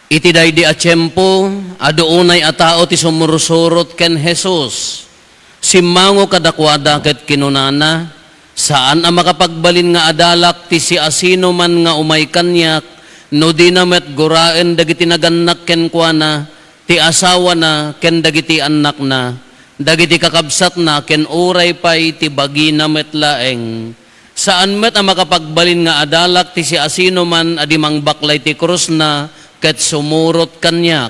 Iti daydi a tiyempo, aduunay a tao ti sumurusurot ken Jesus. Simmango kadakwada ket kinunana, saan a makapagbalin nga adalak ti si asino man nga umay kanyak, no di na met guraen dagiti nagannak ken kuana, ti asawa na ken dagiti anak na, dagiti kakabsat na ken uray pay ti bagi na met laeng. Saan met a makapagbalin nga adalak ti si asino man adimang baklay ti krus na, ket sumurot kanyak.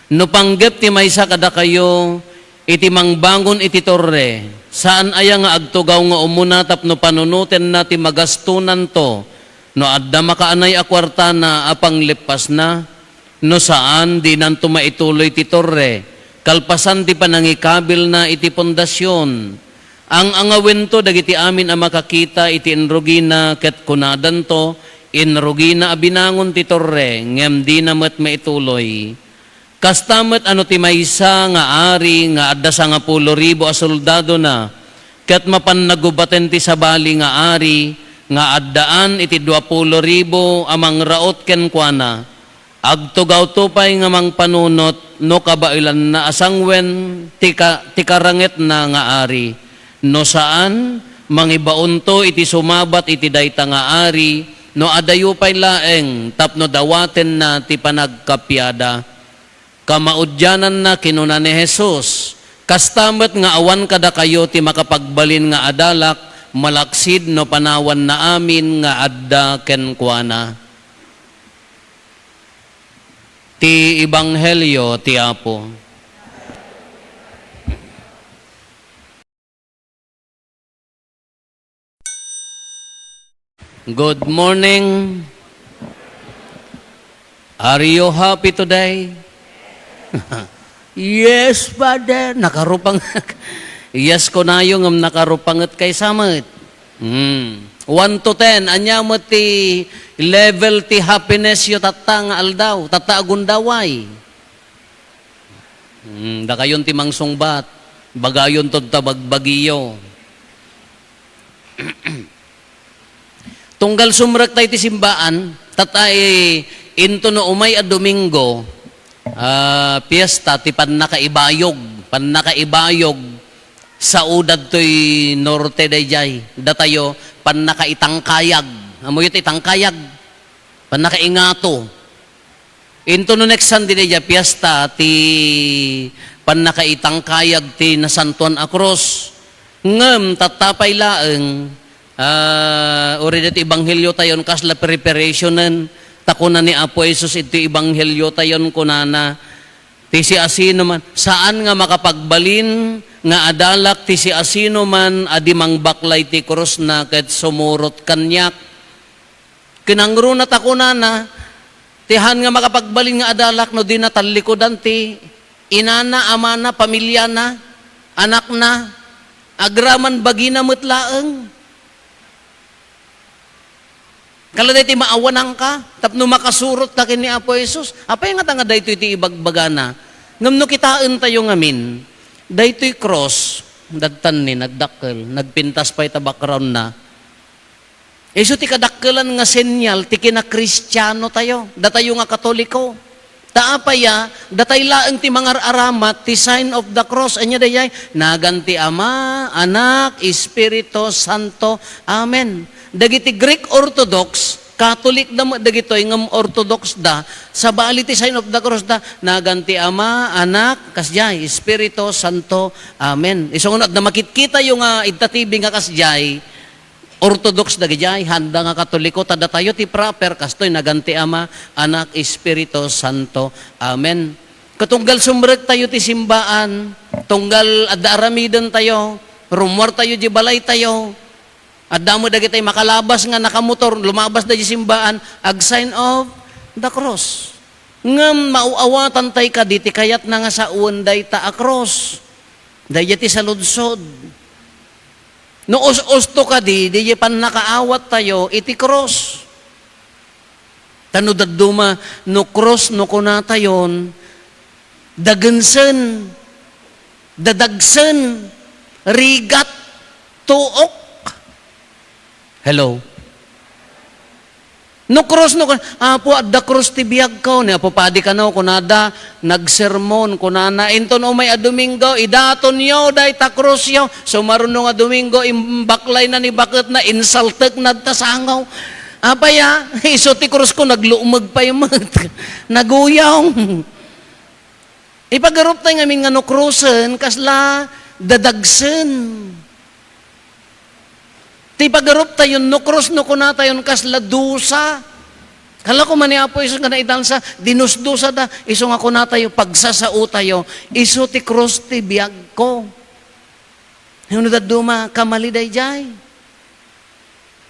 No panggep ti maysa kada kayo, iti mangbangon iti torre, saan aya nga agtugaw nga umuna tapno panunuten na ti magastunan to, no adda makaanay a kwarta na apang lipas na, no saan di nanto maituloy ti torre, kalpasan ti panangikabil na iti pundasyon. Ang angawin to dagiti amin a makakita iti enrugina ket kunadan to, inrugina abinangon ti torre, ngem di na met maituloy. Kastamet ano ti maysa nga ari nga adda 10,000 a soldado na, ket mapannagubaten ti sabali nga ari, nga addaan iti 20,000 amang raot ken kuana. Agtugaw tupay nga mang panunot, no kabailan na asangwen ti karanget na nga ari. No saan, mangibaon to iti sumabat iti dayta nga ari, no adayo pay laeng, tapno dawaten na ti panagkapyada. Kamaudyanan na kinuna ni Jesus, kastamet nga awan kada kayo ti makapagbalin nga adalak, malaksid no panawan na amin nga adda ken kuana. Ti Ebanghelyo ti Apo. Good morning. Are you happy today? Yes, Father. Nakarupang. Yes ko na yung nakarupangat kay samet. 1 to 10. Anya mo ti level ti happiness yo tata nga aldaw. Tata agundaway. Da kayon ti mangsungbat. Bagayon to tabagbagiyo. Tunggal sumrak tayo ti simbaan, tatay into no umay a Domingo, piyesta ti pannakaibayog sa udad to'y norte dayjay, datayo pannakaitangkayag, amoy ito itangkayag, pannakaingato. Into no next Sunday dayjay, piyesta ti pannakaitangkayag ti nasantuan akros, ngem tatapay laeng, uri dito Ebanghelyo tayon kasla preparationen takuna ni Apo Jesus ito Ebanghelyo tayon kunana ti si asino man saan nga makapagbalin nga adalak ti si asino man adimang baklay ti krus na ket sumurot kanyak kinangro na takunana tihan nga makapagbalin nga adalak no di natalikodan ti inana amana pamilya na anak na agraman bagina metlaeng. Kala dahi maawanang ka, tapno makasurot ta kin ni Apo Jesus. Apay nga tanga daytoy ti ibagbagana. Ngam no kitaan tayo ngamin, daytoy cross, dadtan ni, nagdakkel, nagpintas pa'y ta background na. Iso ti kadakkelan nga senyal, ti kina-Kristiyano tayo, datayo nga Katoliko. Taapaya, datay laeng ti mga aramat, ti sign of the cross, anya dayay, naganti Ama, Anak, Espiritu Santo, Amen. Dagiti Greek Orthodox, Catholic na dagitoy ngam Orthodox da, sa bali ti sign of the cross da, naganti Ama, Anak, kasjay, Espiritu Santo, Amen. Isunod na makitkita yung itatibing nga kasjay, Orthodox dagijay, handa nga Katoliko, tada tayo ti proper, kastoy naganti Ama, Anak, Espiritu Santo, Amen. Katunggal sumrek tayo ti simbaan, tunggal adda aramiden tayo, rumwar tayo di balay tayo, at damo dagiti makalabas nga nakamotor, lumabas da di simbaan, ag sign of the cross. Ngam mauawatan tay ka, diti kayat na nga sa uwanday ta a cross. Dayati sa ludsod. No us-usto ka di pan nakaawat tayo, iti cross. Tano daduma, no cross no kunatayon, dagansen, dadagsen, rigat, tuok. Hello? No cross no apo adda cross ti biag ko ni apo padi kanaw kunada nagsermon kunana inton umay a Domingo idaton yo day ta cross yo so maruno nga Domingo imbaklay na ni bakit na insultek na tasangaw apaya iso ti cross ko nagluumag pa yung naguyaw ipagarup tayo ngamin nga no crossen kasla dadagsen ti pagarup tayo no cross no kuna tayo kasla dusa. Kala ko maniapo iso nga naitansa dinusdusa da iso nga kuna tayo pagsasao tayo iso ti cross ti biag ko. Yung nadaduma kamali dayjay.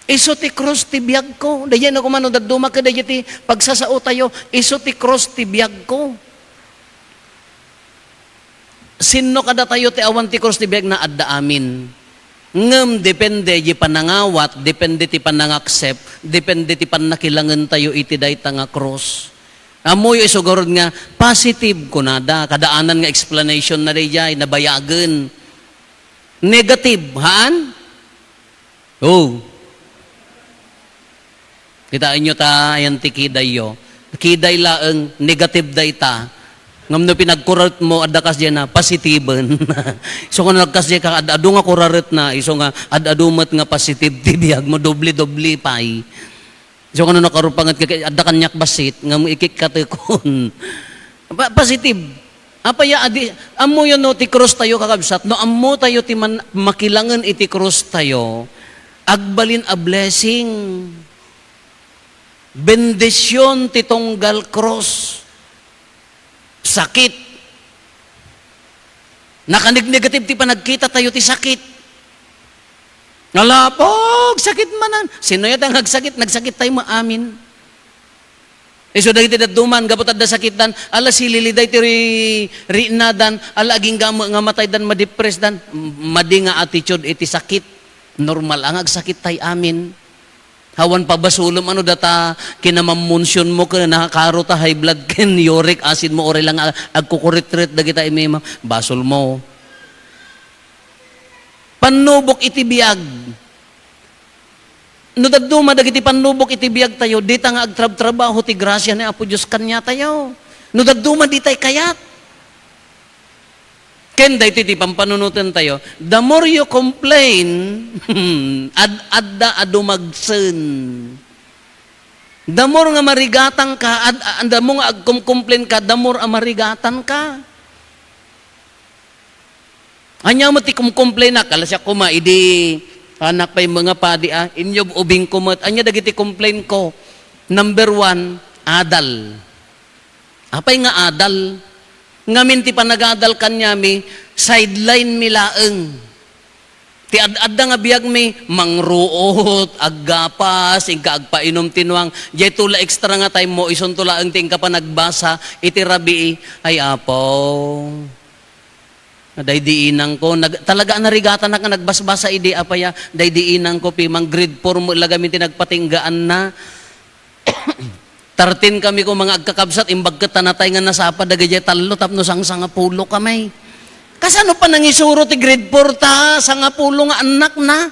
Iso ti cross ti biag ko. Dayjay na kumano daduma ka dayjay ti pagsasao tayo iso ti cross ti biag ko. Sino kada tayo ti awan ti cross ti biag na adda amin. Ngem depende di panangawat, depende ti panangaccept, depende ti panakilangan tayo iti dayta nga cross. Amoy isugurod nga positive kunada, kadaanan nga explanation na dayjay nabayagen. Negative, haan? Oh. Kitain nyo ta ayan ti kiday yo. Kiday laeng negative dayta. Ngam no pinagkurat mo adakas diyan na positiben. So kung nagkas diyan ka adu nga kuraret na iso nga adadumat nga positive tibiyag mo doble pay. So kung nakarupangat ka adda kanyak basit ngam ikik katekon. Positive. Apaya adi ammo yo no ti cross tayo kakabsat no ammo tayo ti makilangan iti cross tayo agbalin a blessing. Bendisyon ti tunggal cross. Sakit. Nakanig-negative ti panagkita tayo ti sakit. Nalapog, sakit manan. Sino yata nagsakit tayo maamin. Iso dagiti dadduman, gabot adda sakitan, ala sililiday ti rinadan, ala aging nga matay dan ma-depress dan, madi nga attitude iti sakit. Normal ang agsakit tayo amin. Hawan pa basulom ano data kinamamunsyon mo ka nakakaro ta high blood ken uric acid mo ore lang agkukuritrit dagita imema basol mo. Panubok iti biag. No daduma dagiti panubok iti biag tayo dita nga agtrab-trabaho ti grasya ni Apo Dios kanya tayo. No daduma ditay kayat. Ken dayto ti pampanunutan tayo, the more you complain, adda adumagsen. The more nga marigatan ka, the more nga agkumkomplain ka, the more marigatan ka. Anya mo ti kumkomplain na, kala siya kuma, idi anak pa yung mga padi, inyo ubing kumot, anya dagiti complain ko. Number 1, adal. Apay nga adal? Ngamin ti panagadal kanyami, sideline mi laeng. Ti adda nga biag mi, mangruot, aggapas, ingka agpainom tinwang, jay tula extra nga time mo, ison tula ang ting ka pa nagbasa, iti rabi, ay apo. Day diinang ko, talaga narigatan na ka nagbasbasa, idi apaya, day diinang ko, pimang grade 4 mo, ilagamin ti nagpatinggaan na, 13 kami ko mga agkakabsat, imbag ka tanatay nga nasapa, dagay talo, tapno sang pulo kami. Kasano pa nangisuro ti grade 4 ta, sanga pulo nga anak na.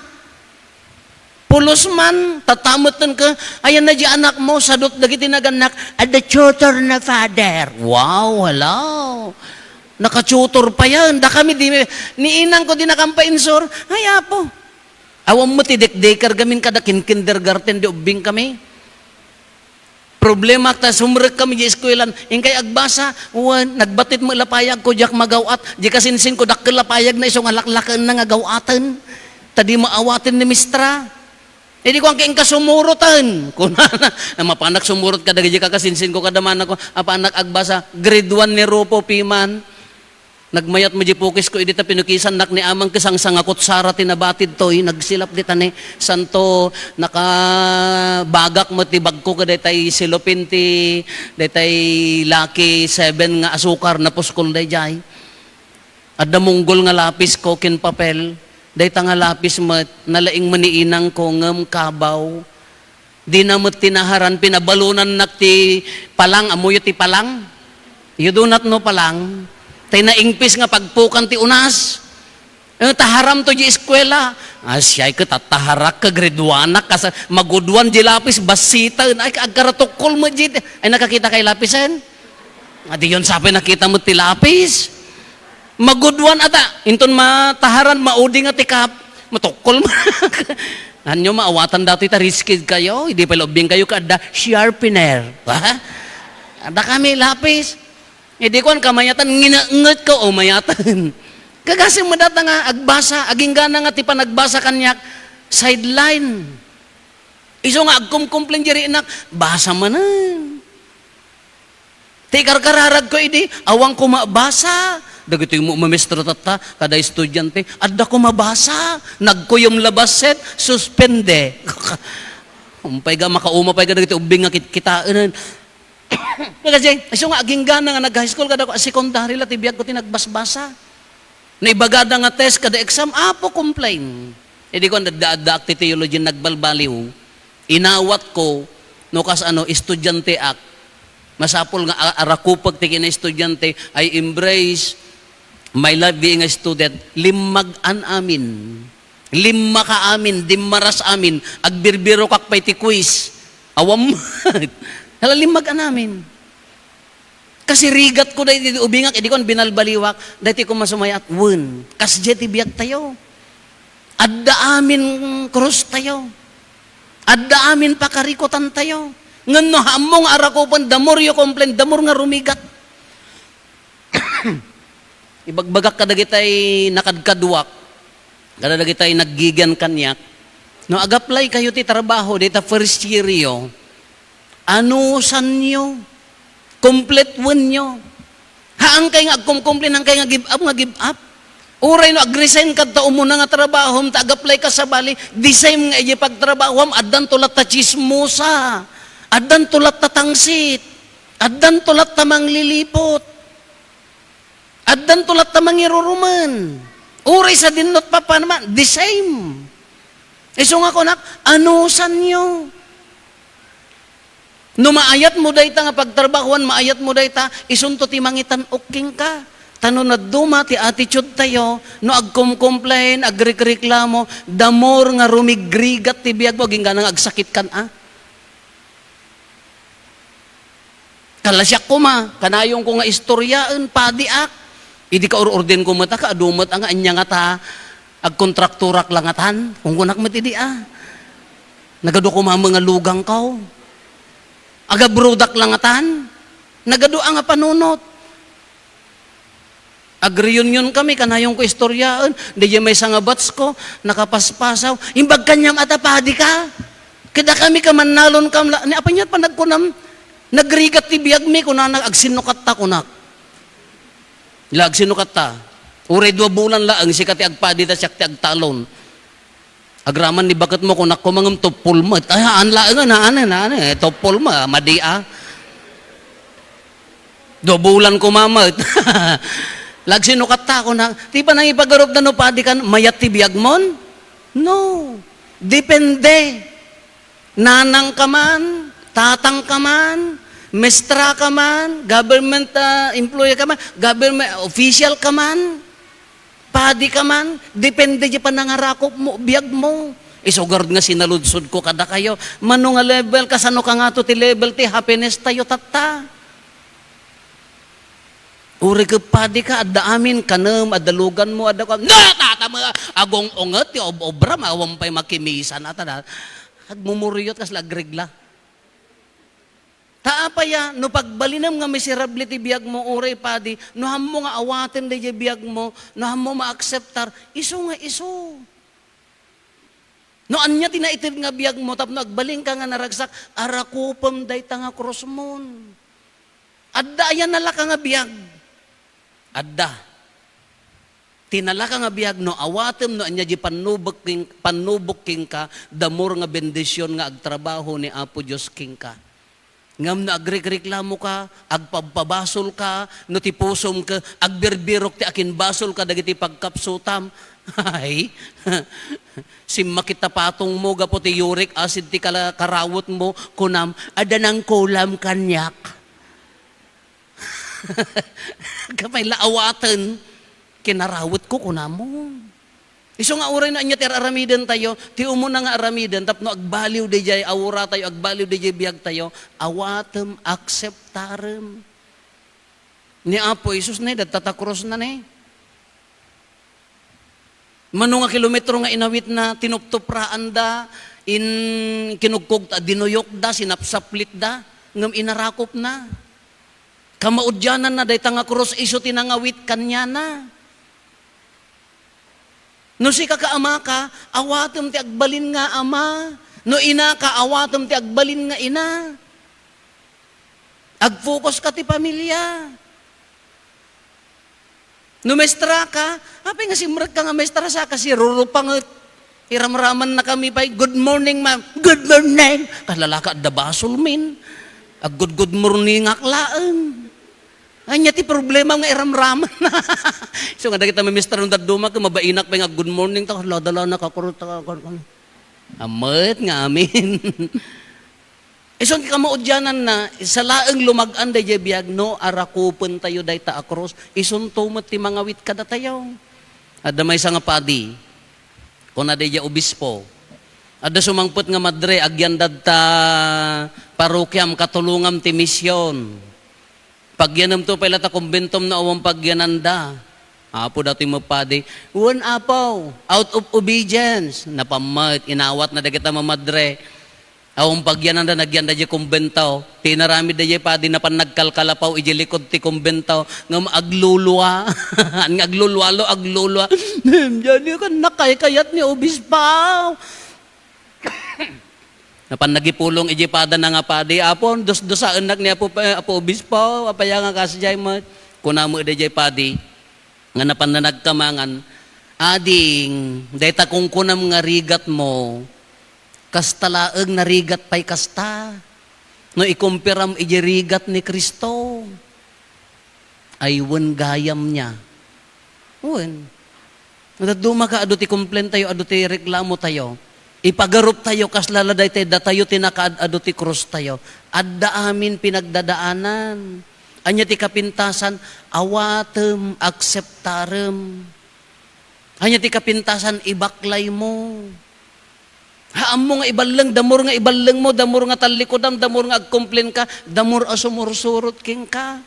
Pulos man, tatamutan ka, ayan na di anak mo, sadot dagiti naganak, at the tutor na father. Wow, hello. Naka-tutor pa yan. Da kami, ni inang ko di nakampainsor, ay apo. Awam mo ti dekdeker gamin kada kindergarten di ubing kami. Problema ta sumrek kami di eskwelan ingkay agbasa nagbatit mo lapayag ko jak magawat di kasinsin ko dakkel lapayag na isong alaklaken na nga gawatan tadi maawatin ni mistra hindi ko ang kaing kasumurutan kunana na mapanak sumurot kada di kasinsin ko kadaman ako apanak agbasa grade 1 ni Rupo Piman nagmayat mo di pukis ko idita pinukisan nak ni amang kesang sangakot sara tinabatid toy nagsilap dita ni santo nakabagak mo ti bagko kada tay silopin ti datay laki 7 nga asukar na puskol dayjay adda munggol nga lapis ko kin papel dayta nga lapis met nalaing maniinang ko ngem kabaw di na met tinaharan pinabalunan nak ti palang amuyo ti palang you do not know palang tay naingpis nga pagpukan ti unas. Taharam to di eskwela. Asyay ka, tataharak ka, graduanak ka, magudwan di lapis, basita, ay agkaratukol mo di. Ay nakakita kay lapisan? Adi yun sabi nakita mo ti lapis. Magudwan ata, inton mataharan, maudi nga tikap, matukol mo. Anyo maawatan dati ta riskid kayo, hindi pa lobbying kayo kada sharpener. Ha? Ada kami lapis. Hindi ko ang kamayatan, nginaangat ko o mayatan. Kagasim mo data nga, agbasa, aging gana nga ti panagbasa kanyak, sideline. Iso nga, agkumkumpling diri inak, basa manan. Tikar-kararag ko idi, awang ko mabasa. Dagito yung mamestro tata, kada estudyante, adda ko mabasa. Nagkuyom labaset, suspende. Umpay ga, makaumapay ga, dagito ubing nga kitaan. Kasi, iso nga, aging gana nga, nag-high school kada ko, secondary la, tibiyag ko tinagbasbasa. Naibagada nga test kada exam, apo complain. Hindi ko nagdaada akti theology nagbalbaliw. Inawat ko, no kas estudyante ak. Masapol nga arakupag ti kina estudyante, I embrace my life being a student. Limag-an amin. Lima ka amin, dimaras amin. Agbirbiro kak pa'y ti quiz. Awam. Hala, limag-an amin. Kasi rigat ko dahil ubingak, hindi ko binalbaliwak, dahil ko masumayat, wun. Kas jeti biyak tayo. Adda amin krus tayo. Adda amin pakarikutan tayo. Ngan no hamong arakupan, damor yo complain, damor nga rumigat. Ibagbagak kadagitay nakadkadwak, kadagitay naggigan kanyak. No agaplay kayo ti trabaho, dita first year yo. Ano sanyo? Complete win nyo. Haang kay nga agkumkumplin, hang kay nga give up, nga give up. Uray no, agresign ka ta umuna nga trabaho, ta-apply ka sa bali, the same nga iya pagtrabaho, addan tulat ta chismosa, addan tulat ta tangsit, addan tulat ta manglilipot, addan tulat ta mangiruruman. Uray sa dinot pa naman, the same. Iso nga ko nak, anusan nyo? No maayat mo dayta nga pagtrabahuan, maayat mo dayta, isunto ti mangitan uking ka. Tano na duma ti attitude tayo, no agkumkumplain, agreklamo, damor nga rumigrigat ti biyag mo, ginga nang agsakit kan Kalasyak ko kanayong ko nga istoryaan, padiak. Idi ka orden ko mata ka, adumat ang anya nga ta, agkontrakturak langatan, kung kunak matidi Nagado ko mga lugang kaw. Aga brudak langatan, nagadua nga panunot. Ag-reunion kami, kanayong ko istoryaan, di may nga bats ko, nakapaspasaw, imbag kanyam atapadi ka. Kada kami ka manalon kam, ni apa niya pa nagkunam, nagrigat ti biyag mi, kunanak, agsinukat ta kunak. Ila agsinukat ta. Uray 2 bulan la, ang sikati agpadi ta siyak ti agtalon. Agraman ni bakit mo kung nakumangam topol mo. Ay, anla nga topol mo, madia. 2 bulan ko mamat. Lagsinukat ta ko na, di pa nang ipagarop na no padi kan, mayat ti biyag mon? No. Depende. Nanang ka man, tatang ka man, mestra ka man, government employee ka man, government official ka man, padi ka man, depende di pa nangarakop mo, biyag mo. Isugard nga sinaludsod ko kada kayo, mano nga level, kasano ka nga to ti level ti happiness tayo tata. Uri ka padi ka, adda amin, kanam, adalugan mo, adda ka, tata mo, agong unget, ti obra, mawang pa'y makimisan, ata agmumuriyot kas lagrigla. Taapaya, no pagbalinam nga miserable ti biyag mo, uri padi, no ham mo nga awaten di biyag mo, no ham mo ma-acceptar, iso nga iso. No anya tinaitir nga biyag mo, tapno agbaling ka nga naragsak, arakupam day ta nga krosmon. Adda ayan nala ka nga biyag. Adda. Tinala ka nga biyag, no awatem no anya di panubok king ka, damor nga bendisyon nga agtrabaho ni Apo Diyos king ka. Ngam na agreklamo ka, agpabasol ka, no ti pusom ka, agbirbirok ti akin basol ka, dagiti pagkapsutam. Ay, makita patong mo, gapo ti uric acid ti karawot mo, kunam, ada ng kulam kanyak. Kapay laawatan, kinarawot ko kunam mo. Iso nga uray na anya ti aramiden tayo, ti umuna nga aramiden, tapno agbaliw di jay awura tayo, agbaliw di jay biyag tayo, awatem acceptarem. Ni Apo Isus na, tatakros na ni. Mano nga kilometro nga inawit na tinuptupraan da, kinugkog ta, dinuyok da, sinapsaplit da, ngam inarakop na. Kamaudyanan na, day tanga cross iso tinangawit kanya na. No si kakaama ka, awatem ti agbalin nga ama. No ina ka, awatem ti agbalin nga ina. Agfocus ka ti pamilya. No mestra ka, apay nga simrag ka nga mestra sa kasi rurupangot. Iramraman na kami pa, good morning ma'am, good morning. Kalalaka at dabasol min. Good morning aklaan. Anya ti problema nga iramraman na. So nga kita may mister ng daduma ka mabainak pa nga good morning ta dala na kakurot ta. Amet nga amin. Ison ka maudyanan na sa laeng lumag-an da biag no arakupon tayo dayta across. Ison tumet ti mga wit kada tayo. Adda may nga padi. Kun ada obispo. Adda sumangput nga madre agyan dadta parokyam katulungam ti misyon. Pagyanam to pala ta kumbentom na awang pagyananda. Apo dati mapadi, one apaw, out of obedience. Napamait, inawat na dagita mamadre. Awang pagyananda, nagyanda di kumbentaw. Tinarami da di padi na pan nagkalkalapaw, ijilikod ti kumbentaw. Ngam aglulwa. Aglulwalo, aglulwa. Diyan ka nakaykayat ni obispaw. Napan nagipulong ijipada na nga padi, apo, dos-dosa anak ni apo obispo, apaya nga kasjay mo, kuna mo ida jay padi, nga napan na nagkamangan, ading, dayta kung kunam nga rigat mo, kastalaeng na rigat pa'y kasta, no ikumpiram iji rigat ni Kristo, ay wen gayam niya, wen, nadaduma ka, ado ti complain tayo, ado ti reklamo tayo, ipagarup tayo kaslaladay tayo, da tayo tinakaad-ado ti krus tayo. Adda amin pinagdadaanan. Anya ti kapintasan, awatem, acceptarem. Anya ti kapintasan, ibaklay mo. Haam mo nga ibalang, damor nga ibalang mo, damor nga talikodam, damor nga agkomplain ka, damor asumursurot king ka.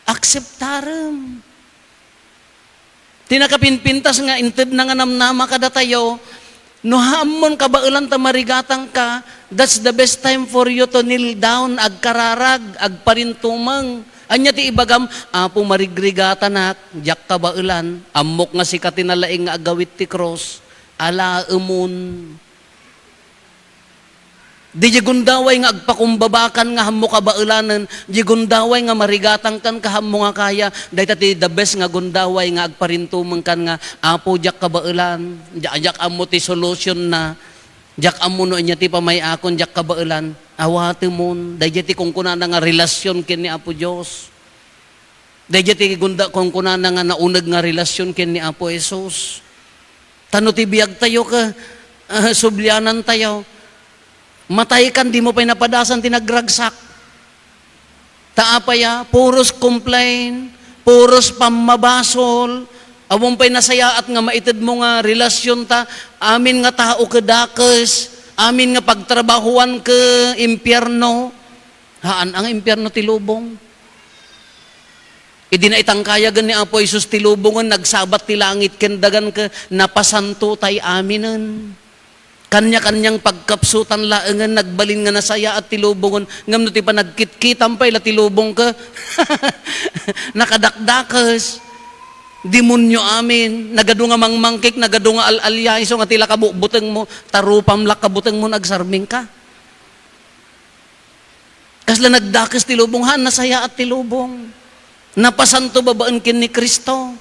Acceptarem. Tinakapinpintas nga, inted na nga namnama kada tayo, no hamon ka bailan ta marigatang ka, that's the best time for you to kneel down, agkararag, agparintumang. Anya ti ibagam, apo marigrigata na, jak ka bailan, amok nga si katinalaing nga agawit ti cross, ala emun. Di gundaway nga agpakumbabakan nga hamo ka bailanan, di gundaway nga marigatang kan kahamo nga kaya, dahil ti the best nga gundaway nga agparintumang kan nga, apo jak ka bailan, jak amo ti solution na, jak amo no inya ti pamayakon, jak ka bailan, awati mon, dahil ti kung kuna nga relasyon kin ni Apo Diyos. Dahil ti kung kuna nga naunag nga relasyon kin ni Apo Jesus. Tano ti biyag tayo ka, sublyanan tayo, matay kan, di mo pa'y napadasan, tinagragsak. Taapaya, puros complain, puros pamabasol, awang pa'y nasaya at nga maitid mo nga relasyon ta, amin nga tao kadakes, amin nga pagtrabahuan ka impyerno. Haan ang impyerno tilubong. Idi na itangkayagan ni Apo Isus tilubongan, nagsabat ti langit kendagan ka, napasanto tay aminen. Kanya-kanyang pagkapsutan laengan, nagbalin nga nasaya at tilubongon, ngam no ti pa nagkit-kitam pa ila tilubong ka, nakadakdakas, demonyo amin, nagado nga mangmangkik, nagado nga al-alya, iso nga tila kabuteng mo, tarupam lak kabuteng mo, nagsarming ka. Kasla nagdakas tilubong, han, nasaya at tilubong, napasanto babaan kin ni Kristo.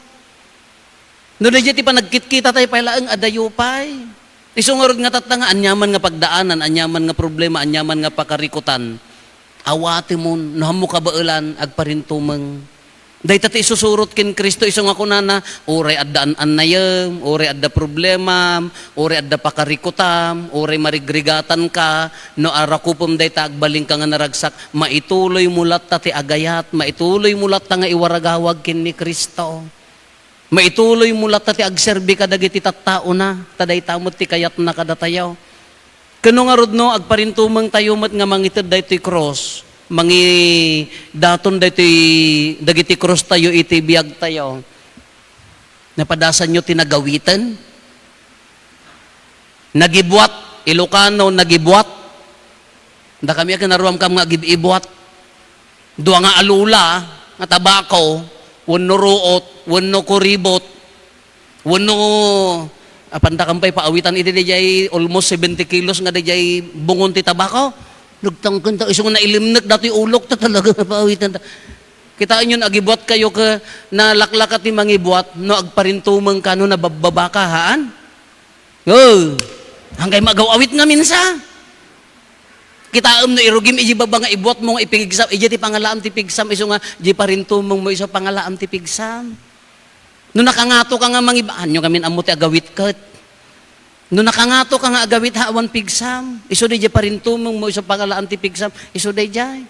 No na ti pa nagkit-kita tayo pa ilaeng adayupay. Isungorod nga tatanga, anyaman nga pagdaanan, anyaman nga problema, anyaman nga pakarikutan. Awati mo, nahamo ka bailan, agparintumang. Dahil tati isusurot kin Kristo, isong ako na, oray adda anayam, oray adda problema, oray adda pakarikutam, oray marigrigatan ka, no arakupom dahi ta agbaling ka nga naragsak, maituloy mulat tati agayat, maituloy mulat ta nga iwaragawag kin ni Kristo. Maituloy mo lata ti agserbi ka dagiti tattao na, taday tamot ti kayat na kadatayaw. Kano nga rodno, agparintumang tayo mat nga mangitid da ito'y cross, mangi daton da dagiti cross tayo iti biyag tayo. Napadasan nyo tinagawitan, nagibuat, Ilocano, nagibuat, da kami kanaruam kam nga gibuat, duwa nga alula, nga tabako, wano ruot, wano kuribot, wano, apanda kampay paawitan iti dijay almost 70 kilos nga dijay bungon ti tabako. Nagtangkan ta, isong na ilimnek dati ulok ta talaga paawitan ta. Kitaan yun, agibuat kayo ka nalaklakat ni mangibuat, no agparintumang ka no nabababa ka, haan? Oh, hanggang magaw-awit nga minsa. Kitaam no irugim, iji baba nga ibuat mo nga ipigsam, iji ti pangalaam ti pigsam, iso nga, iji parintumang mo iso pangalaam ti pigsam. No nakangato ka nga mangibaan nyo kami amo ti agawit kat. No nakangato ka nga agawit hawan pigsam, iso di parintumang mo iso pangalaam ti pigsam, iso di jay.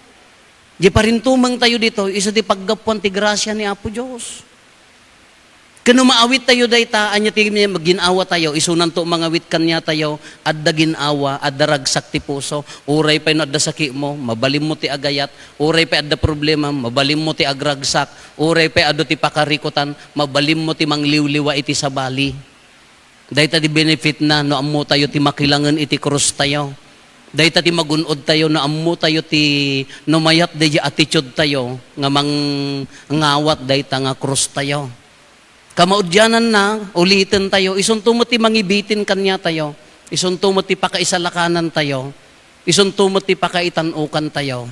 Di parintumang tayo dito, iso di paggapuan ti grasya ni Apo Diyos. Kano maawit tayo dayta, anya ti maginawa tayo, isunan to mangawit kanya tayo, adda ginawa, adda ragsak ti puso, uray pa no adda saki mo, mabalim mo ti agayat, uray pa adda problema, mabalim mo ti agragsak, uray pa addo ti pakarikutan, mabalim mo ti mangliwliwa iti sabali. Dayta di benefit na, no ammo tayo ti makilangan iti krus tayo. Dahita ti magunod tayo na ammo tayo ti numayat di attitude tayo nga ngawat dahita nga krus tayo. Kamaudyanan na, ulitin tayo, isunto mo ti mangibitin kanya tayo, isunto mo ti pakaisalakanan tayo, isunto mo ti pakaitanukan tayo.